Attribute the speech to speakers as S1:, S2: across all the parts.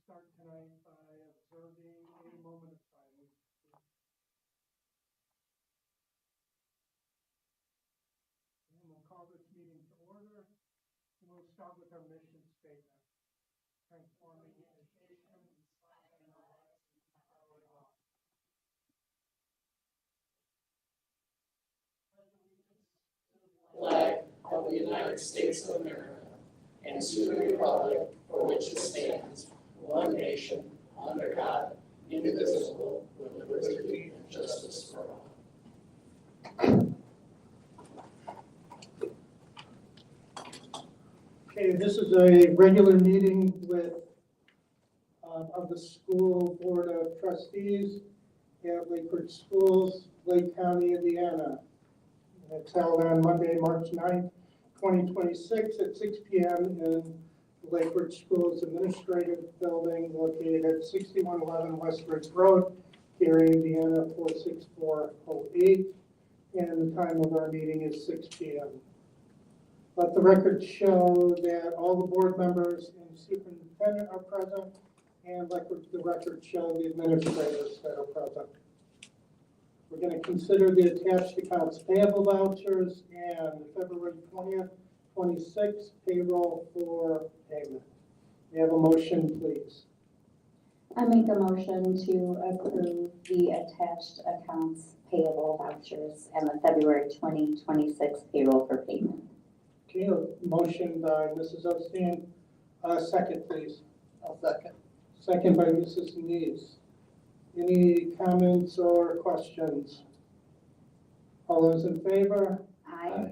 S1: start tonight by observing a moment of silence. And we'll call this meeting to order. And we'll start with our mission statement. Transforming education, inspiring lives, and empowering all.
S2: Flag of the United States of America and to the republic for which it stands, one nation, under God, indivisible, with liberty and justice for all.
S1: Okay, this is a regular meeting of the School Board of Trustees at Lakewood Schools, Lake County, Indiana. It's held on Monday, March 9th, 2026 at 6 p.m. in the Lakewood Schools Administrative Building located at 6111 West Ridge Road, Gary, Indiana 46408. And the time of our meeting is 6 p.m. Let the record show that all the board members and superintendent are present, and let the record show the administrators that are present. We're going to consider the attached accounts payable vouchers and the February 20th, 26th payroll for payment. May I have a motion, please?
S3: I make a motion to approve the attached accounts payable vouchers and the February 2026 payroll for payment.
S1: Okay, a motion by Mrs. Osteen. Second, please.
S4: I'll second.
S1: Second by Mrs. Neese. Any comments or questions? All those in favor?
S3: Aye.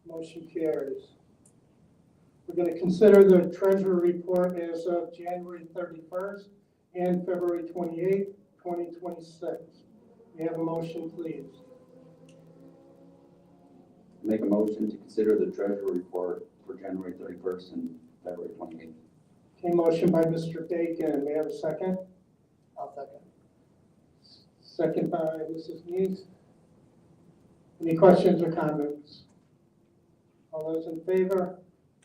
S1: Motion carries. We're going to consider the treasurer report as of January 31st and February 28th, 2026. May I have a motion, please?
S5: Make a motion to consider the treasurer report for January 31st and February 28th.
S1: Okay, motion by Mr. Bacon. May I have a second?
S4: I'll second.
S1: Second by Mrs. Neese. Any questions or comments? All those in favor?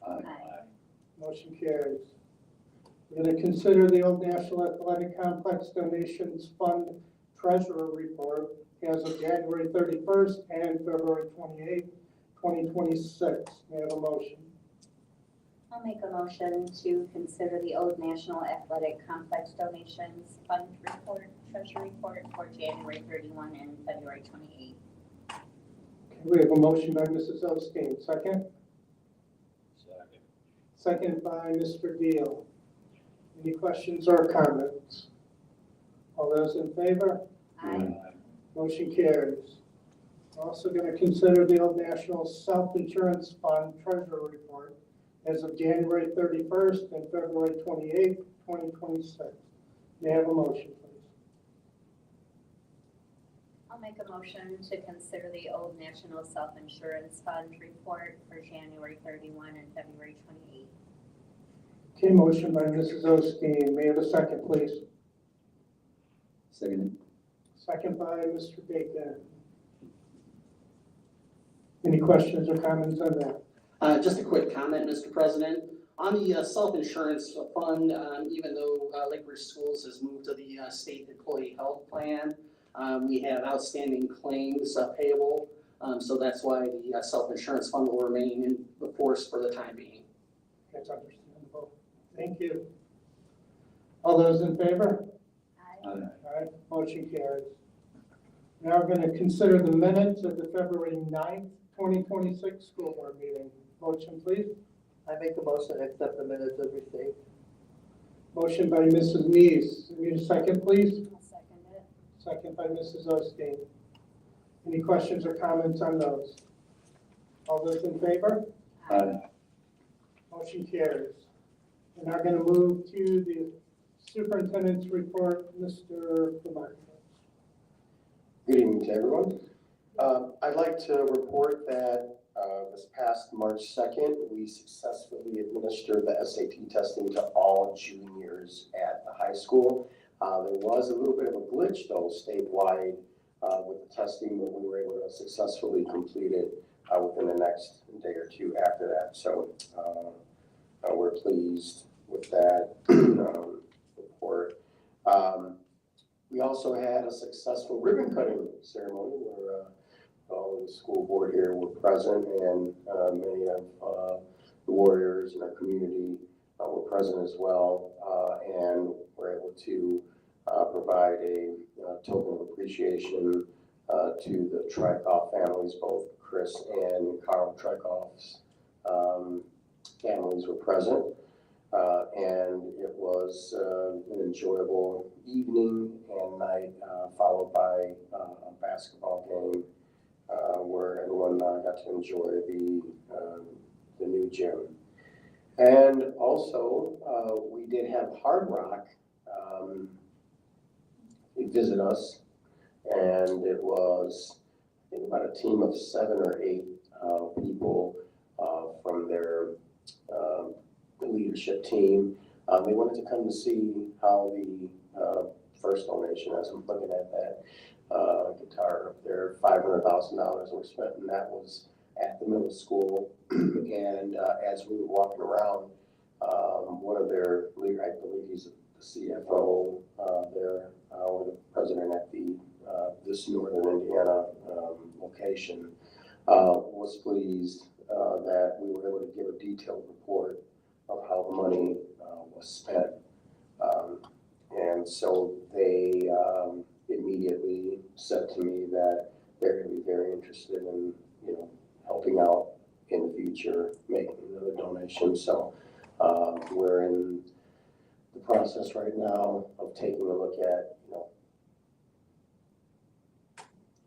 S3: Aye.
S1: Motion carries. We're going to consider the Old National Athletic Complex Donations Fund Treasurer Report as of January 31st and February 28th, 2026. May I have a motion?
S3: I'll make a motion to consider the Old National Athletic Complex Donations Fund Report, Treasury Report for January 31 and February 28.
S1: Okay, we have a motion by Mrs. Osteen. Second?
S5: Second.
S1: Second by Mr. Deal. Any questions or comments? All those in favor?
S3: Aye.
S1: Motion carries. We're also going to consider the Old National Self-Insurance Fund Treasurer Report as of January 31st and February 28th, 2026. May I have a motion, please?
S3: I'll make a motion to consider the Old National Self-Insurance Fund Report for January 31 and February 28.
S1: Okay, motion by Mrs. Osteen. May I have a second, please?
S5: Second.
S1: Second by Mr. Bacon. Any questions or comments on that?
S2: Just a quick comment, Mr. President. On the self-insurance fund, even though Lakewood Schools has moved to the state employee health plan, we have outstanding claims payable. So that's why the self-insurance fund will remain in the force for the time being.
S1: That's understandable. Thank you. All those in favor?
S3: Aye.
S1: All right, motion carries. Now we're going to consider the minutes of the February 9th, 2026 school board meeting. Motion, please.
S4: I make the motion to accept the minutes as received.
S1: Motion by Mrs. Neese. Need a second, please?
S3: I'll second it.
S1: Second by Mrs. Osteen. Any questions or comments on those? All those in favor?
S5: Aye.
S1: Motion carries. We're now going to move to the superintendent's report, Mr. Lamarcus.
S6: Good evening to everyone. I'd like to report that this past March 2nd, we successfully administered the SAT testing to all juniors at the high school. There was a little bit of a glitch though statewide with the testing, but we were able to successfully complete it within the next day or two after that. So we're pleased with that. also had a successful ribbon cutting ceremony where all of the school board here were present, and many of the warriors in our community were present as well, and were able to provide a token of appreciation to the Trikoff families. Both Chris and Carl Trikoff's families were present. And it was an enjoyable evening and night, followed by a basketball game where everyone got to enjoy the new gym. And also, we did have Hard Rock visit us, and it was, I think, about a team of 7 or 8 people from their leadership team. They wanted to come to see how the first donation, as I'm looking at that guitar up there, $500,000 were spent, and that was at the middle school. And as we were walking around, one of their leader, I believe he's the CFO there, or the president at this Northern Indiana location, was pleased that we were able to give a detailed report of how the money was spent. And so they immediately said to me that they're going to be very interested in, helping out in the future, making another donation. So we're in the process right now of taking a look at,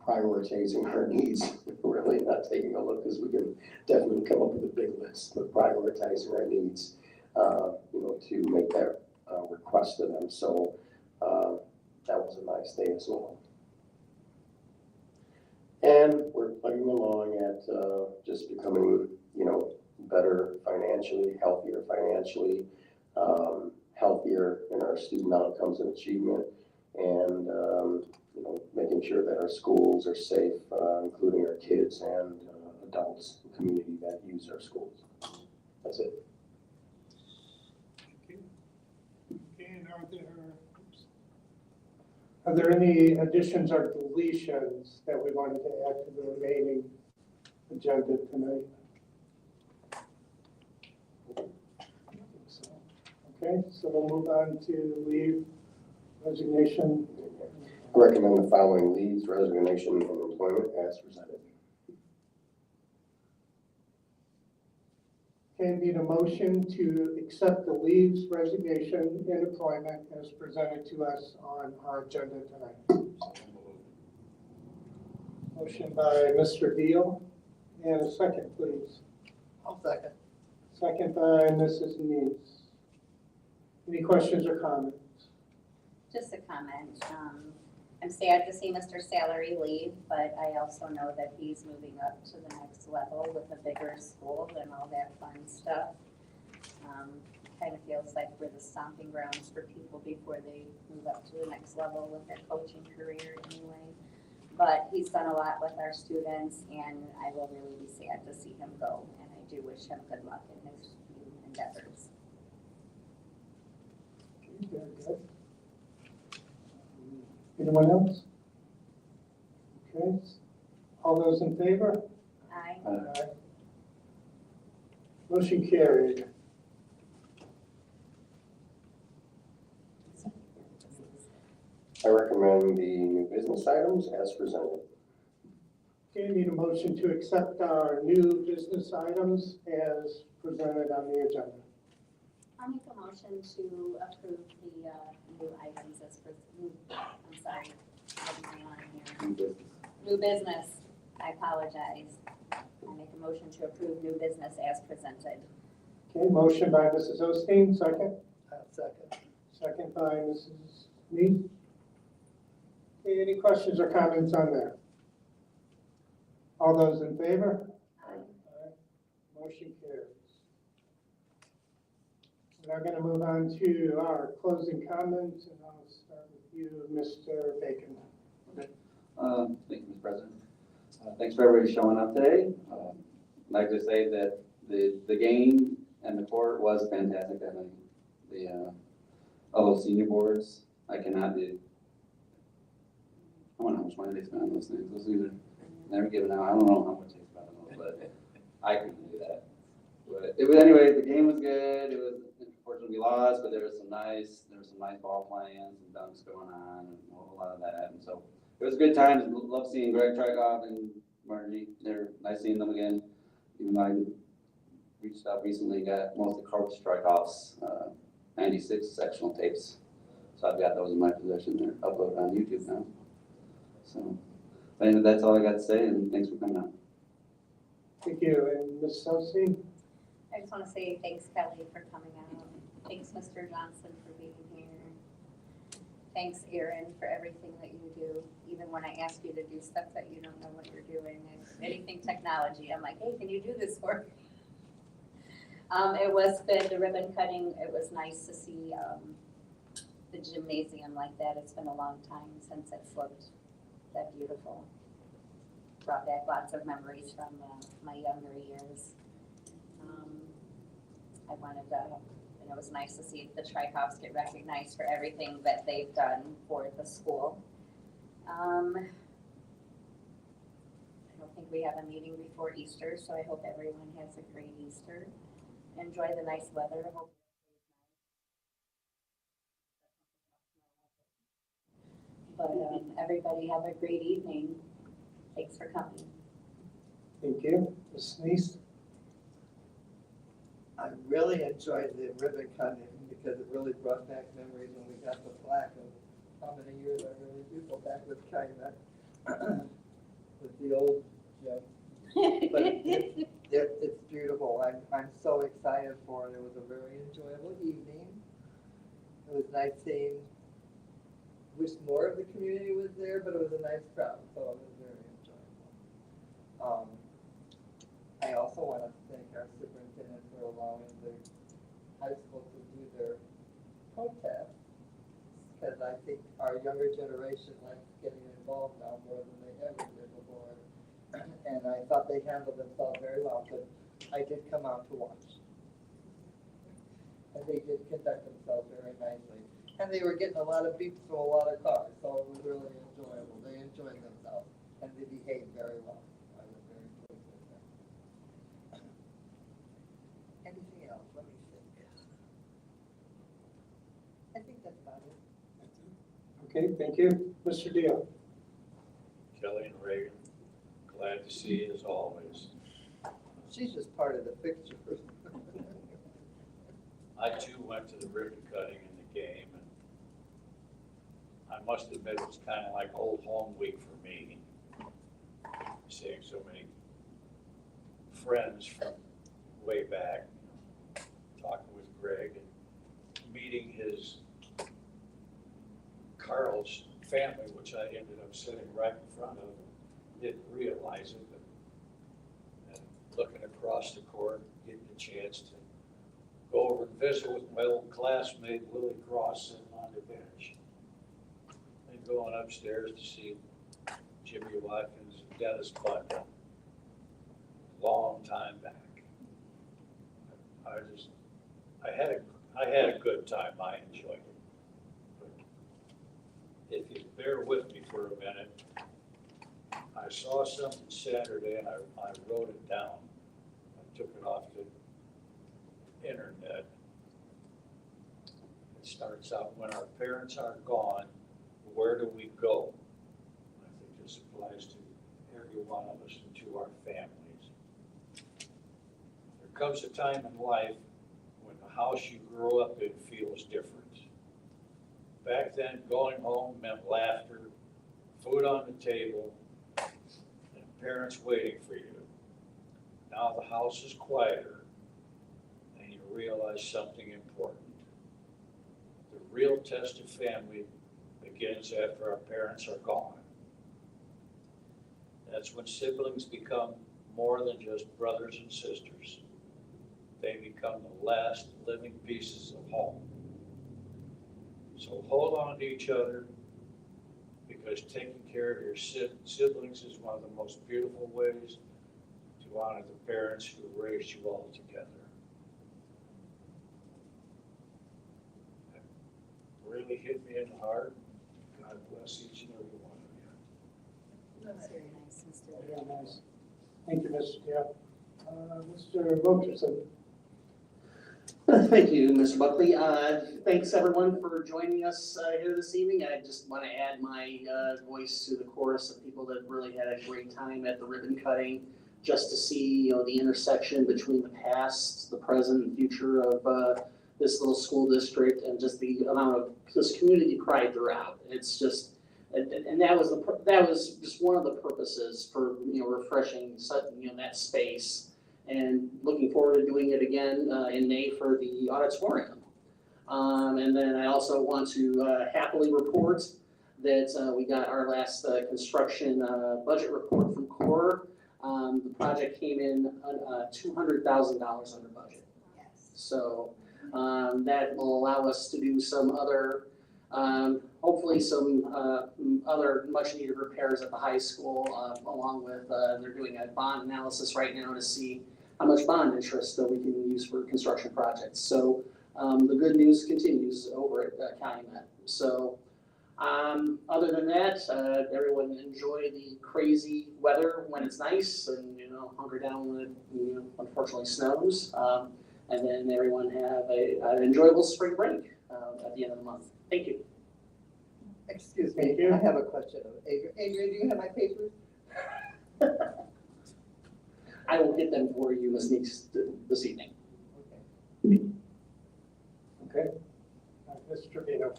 S6: prioritizing our needs. Really not taking a look, because we can definitely come up with a big list, but prioritizing our needs, to make that request to them. So that was a nice day as well. And we're plugging along at just becoming, better financially, healthier financially, healthier in our student outcomes and achievement, and making sure that our schools are safe, including our kids and adults, the community that use our schools. That's it.
S1: Okay, and are there any additions or deletions that we wanted to add to the remaining agenda tonight? Okay, so we'll move on to leave, resignation.
S6: I recommend the following leaves, resignation, and employment as presented.
S1: Okay, need a motion to accept the leaves, resignation, and employment as presented to us on our agenda tonight. Motion by Mr. Deal, and a second, please.
S4: I'll second.
S1: Second by Mrs. Neese. Any questions or comments?
S3: Just a comment. I'm sad to see Mr. Salary leave, but I also know that he's moving up to the next level with a bigger school and all that fun stuff. Kind of feels like we're the stomping grounds for people before they move up to the next level with their coaching career anyway. But he's done a lot with our students, and I will really be sad to see him go. And I do wish him good luck in his new endeavors.
S1: Okay, very good. Anyone else? Okay, all those in favor?
S3: Aye.
S1: Aye. Motion carried.
S6: I recommend the new business items as presented.
S1: Okay, need a motion to accept our new business items as presented on the agenda.
S3: I'll make a motion to approve the new items as I'm sorry, what am I on here? New business, I apologize. I make a motion to approve new business as presented.
S1: Okay, motion by Mrs. Osteen, second.
S4: Second.
S1: Second by Mrs. Neese. Okay, any questions or comments on that? All those in favor?
S3: Aye.
S1: Aye. Motion carries. We're now going to move on to our closing comments, and I'll start with you, Mr. Bacon.
S5: Thank you, Mr. President. Thanks for everybody showing up today. I'd like to say that the game and the court was fantastic. I think all those senior boards, I cannot I wonder how much money they spend on those things. Those things are never given out. I don't know how much they spend on those, but I couldn't do that. But it was, anyway, the game was good. It was, unfortunately we lost, but there was some nice ball plans and dunks going on and a whole lot of that. And so it was a good time. Love seeing Greg Trikoff and Margie. They're nice seeing them again. Even though I reached out recently, got most of Coach Trikoff's 96 sectional tapes. So I've got those in my possession. They're uploaded on YouTube now. So anyway, that's all I got to say, and thanks for coming out.
S1: Thank you. And Ms. Celestine?
S3: I just want to say thanks, Kelly, for coming out. Thanks, Mr. Johnson, for being here. Thanks, Erin, for everything that you do. Even when I ask you to do stuff that you don't know what you're doing, and anything technology, I'm like, hey, can you do this for me? It was good, the ribbon cutting. It was nice to see the gymnasium like that. It's been a long time since it's looked that beautiful. Brought back lots of memories from my younger years. I wanted to, and it was nice to see the Trikoffs get recognized for everything that they've done for the school. I don't think we have a meeting before Easter, so I hope everyone has a great Easter. Enjoy the nice weather. Hope but everybody have a great evening. Thanks for coming.
S1: Thank you. Ms. Neese?
S4: I really enjoyed the ribbon cutting because it really brought back memories when we got the plaque of how many years I really do go back with China, with the old, but it's beautiful. I'm so excited for it. It was a very enjoyable evening. It was nice seeing, wish more of the community was there, but it was a nice crowd, so it was very enjoyable. I also want to thank our superintendent for allowing the high school to do their protest, because I think our younger generation likes getting involved now more than they ever did before. And I thought they handled themselves very well, but I did come out to watch. And they did conduct themselves very nicely. And they were getting a lot of beeps from a lot of cars, so it was really enjoyable. They enjoyed themselves, and they behaved very well. I was very pleased with them. Anything else? Let me think. I think that's about it.
S1: Okay, thank you. Mr. Deal?
S7: Kelly and Reagan, glad to see you as always.
S4: She's just part of the picture.
S7: I too went to the ribbon cutting in the game, and I must admit it was kind of like old home week for me. Seeing so many friends from way back, talking with Greg and meeting his Carl's family, which I ended up sitting right in front of, and didn't realize it, but looking across the court, getting a chance to go over and visit with my old classmate Willie Cross sitting on the bench. And going upstairs to see Jimmy Watkins and Dennis Button, long time back. I had a good time. I enjoyed it. But if you bear with me for a minute, I saw something Saturday and I wrote it down. I took it off the internet. It starts out, when our parents are gone, where do we go? I think this applies to every one of us and to our families. There comes a time in life when the house you grew up in feels different. Back then, going home meant laughter, food on the table, and parents waiting for you. Now the house is quieter, and you realize something important. The real test of family begins after our parents are gone. That's when siblings become more than just brothers and sisters. They become the last living pieces of home. So hold on to each other, because taking care of your siblings is one of the most beautiful ways to honor the parents who raised you all together. That really hit me in the heart. God bless each and every one of you.
S3: That's very nice, Mr.
S1: Very nice. Thank you, Mr. Cap. Mr. Wilkerson.
S2: Thank you, Mr. Buckley. Thanks everyone for joining us here this evening. I just want to add my voice to the chorus of people that really had a great time at the ribbon cutting, just to see, the intersection between the past, the present, and future of this little school district, and just the amount of this community pride throughout. It's just, and that was just one of the purposes for refreshing that space. And looking forward to doing it again in May for the auditorium. And then I also want to happily report that we got our last construction budget report from CORE. The project came in $200,000 under budget.
S3: Yes.
S2: So that will allow us to do some other, hopefully some other much needed repairs at the high school, along with, they're doing a bond analysis right now to see how much bond interest that we can use for construction projects. So the good news continues over at Calumet. So other than that, everyone enjoy the crazy weather when it's nice, and hunker down when it unfortunately snows. And then everyone have an enjoyable spring break at the end of the month. Thank you.
S4: Excuse
S1: Thank
S4: me,
S1: you.
S4: I have a question of Adrian. Adrian, do you have my papers?
S2: I will get them for you, Ms. Meeks, this evening.
S1: Okay. Mr. Trevino.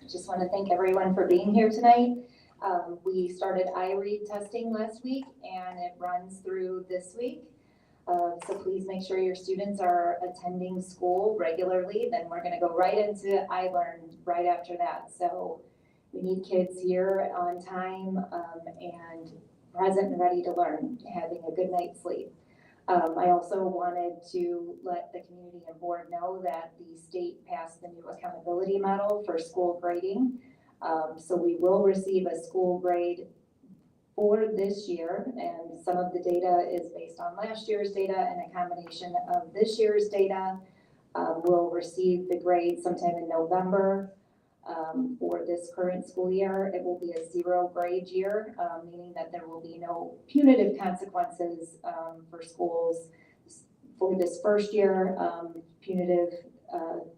S8: Just want to thank everyone for being here tonight. We started iRead testing last week and it runs through this week. So please make sure your students are attending school regularly. Then we're going to go right into iLearn right after that. So we need kids here on time and present and ready to learn, having a good night's sleep. I also wanted to let the community and board know that the state passed the new accountability model for school grading. So we will receive a school grade for this year, and some of the data is based on last year's data, and a combination of this year's data. We'll receive the grade sometime in November. For this current school year, it will be a 0 grade year, meaning that there will be no punitive consequences for schools for this first year. Punitive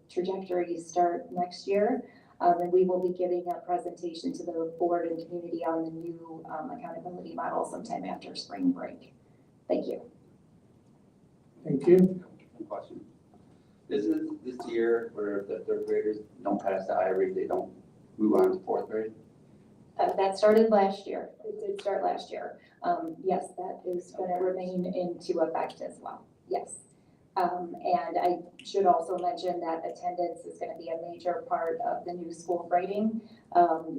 S8: trajectories start next year. And we will be giving a presentation to the board and community on the new accountability model sometime after spring break. Thank you.
S1: Thank you.
S5: One question. This is this year where the third graders don't pass the iRead, they don't move on to fourth grade?
S8: That started last year. It did start last year. Yes, that is going to remain into effect as well. Yes. And I should also mention that attendance is going to be a major part of the new school grading.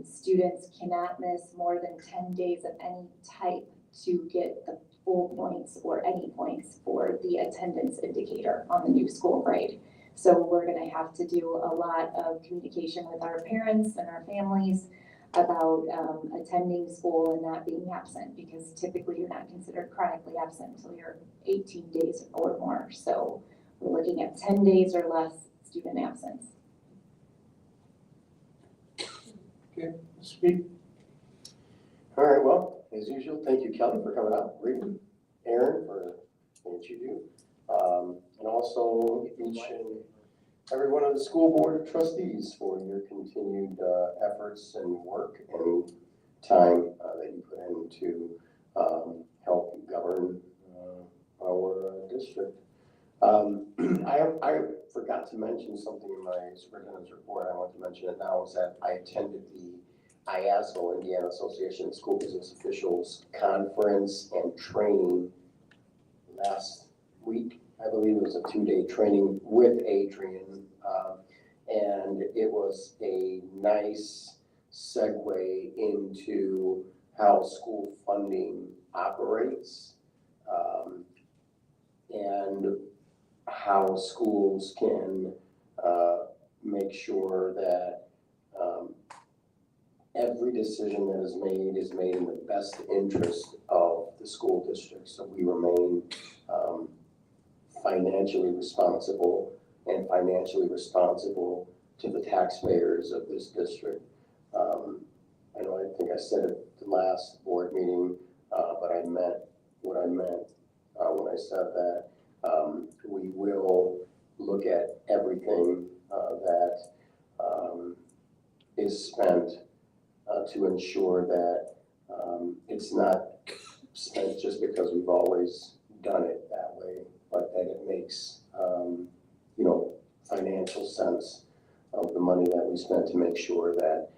S8: Students cannot miss more than 10 days of any type to get the full points or any points for the attendance indicator on the new school grade. So we're going to have to do a lot of communication with our parents and our families about attending school and not being absent, because typically you're not considered chronically absent until you're 18 days or more. So we're looking at 10 days or less student absence.
S1: Okay, speak.
S6: All right, well, as usual, thank you, Kelly, for coming out, reading, Aaron, for what you do. And also each and every one of the school board of trustees for your continued efforts and work and time that you put into help govern our district. I forgot to mention something in my superintendent's report. I want to mention it now, is that I attended the IASO, Indiana Association of School Business Officials conference and training last week. I believe it was a 2-day training with Adrian, and it was a nice segue into how school funding operates, and how schools can make sure that every decision that is made in the best interest of the school district. So we remain financially responsible to the taxpayers of this district. I know, I think I said it the last board meeting, but I meant what I meant when I said that. We will look at everything that is spent to ensure that it's not spent just because we've always done it that way, but that it makes, financial sense of the money that we spent to make sure that,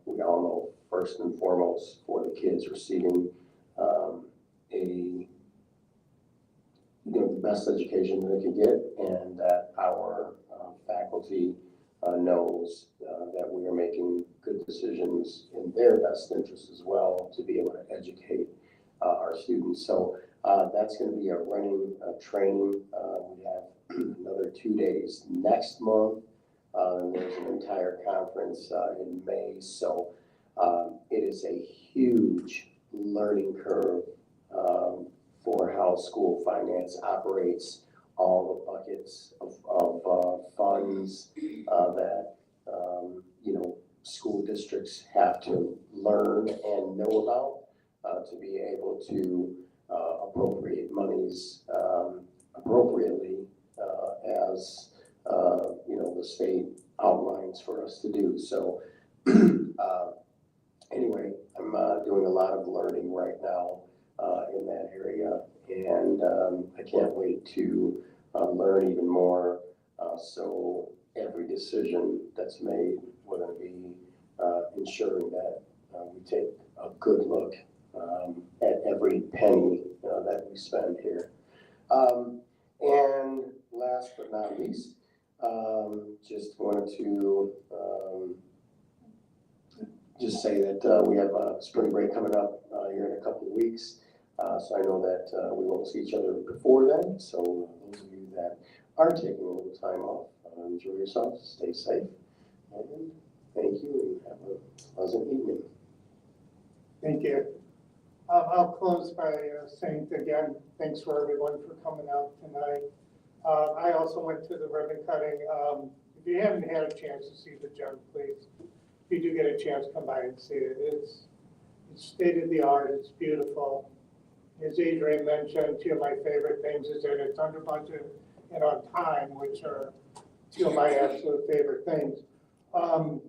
S6: we all know first and foremost for the kids receiving the best education they can get, and that our faculty knows that we are making good decisions in their best interest as well to be able to educate our students. So that's going to be a running training. We have another 2 days next month. And there's an entire conference in May. So it is a huge learning curve for how school finance operates, all the buckets of funds that, school districts have to learn and know about to be able to appropriate monies appropriately as, the state outlines for us to do. So anyway, I'm doing a lot of learning right now in that area, and I can't wait to learn even more. So every decision that's made, we're going to be ensuring that we take a good look at every penny that we spend here. And last but not least, just wanted to just say that we have a spring break coming up here in a couple of weeks. So I know that we won't see each other before then. So those of you that are taking a little time off, enjoy yourselves, stay safe, and thank you, and have a pleasant evening.
S1: Thank you. I'll close by saying again, thanks for everyone for coming out tonight. I also went to the ribbon cutting. If you haven't had a chance to see the gym, please, if you do get a chance, come by and see it. It's state of the art. It's beautiful. As Adrian mentioned, two of my favorite things is that it's under budget and on time, which are two of my absolute favorite things. I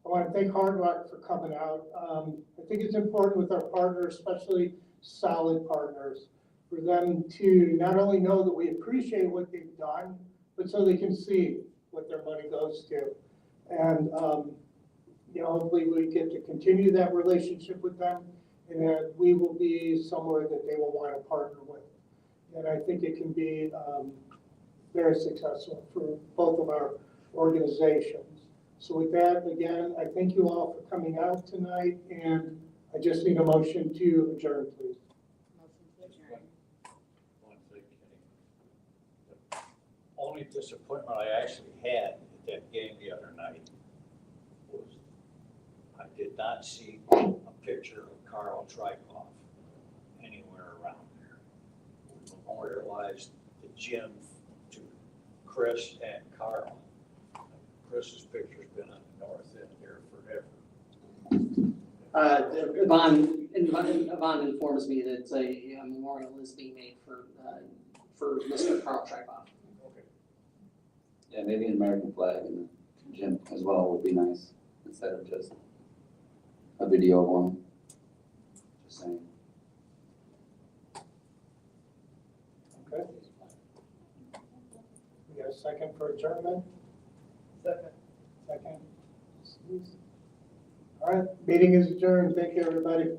S1: want to thank Hard Rock for coming out. I think it's important with our partners, especially solid partners, for them to not only know that we appreciate what they've done, but so they can see what their money goes to. And, hopefully we get to continue that relationship with them, and that we will be somewhere that they will want to partner with. And I think it can be very successful for both of our organizations. So with that, again, I thank you all for coming out tonight, and I just need a motion to adjourn, please.
S7: One thing, Kenny. The only disappointment I actually had at that game the other night was I did not see a picture of Carl Treikoff anywhere around there. We memorialized the gym to Chris and Carl. Chris's picture's been on the north end here forever.
S2: Yvonne informs me that a memorial is being made for Mr. Carl Treikoff.
S7: Okay.
S5: Yeah, maybe an American flag in the gym as well would be nice, instead of just a video of one. Just saying.
S1: Okay. We got a second for adjournment? Second. All right, meeting is adjourned. Thank you, everybody.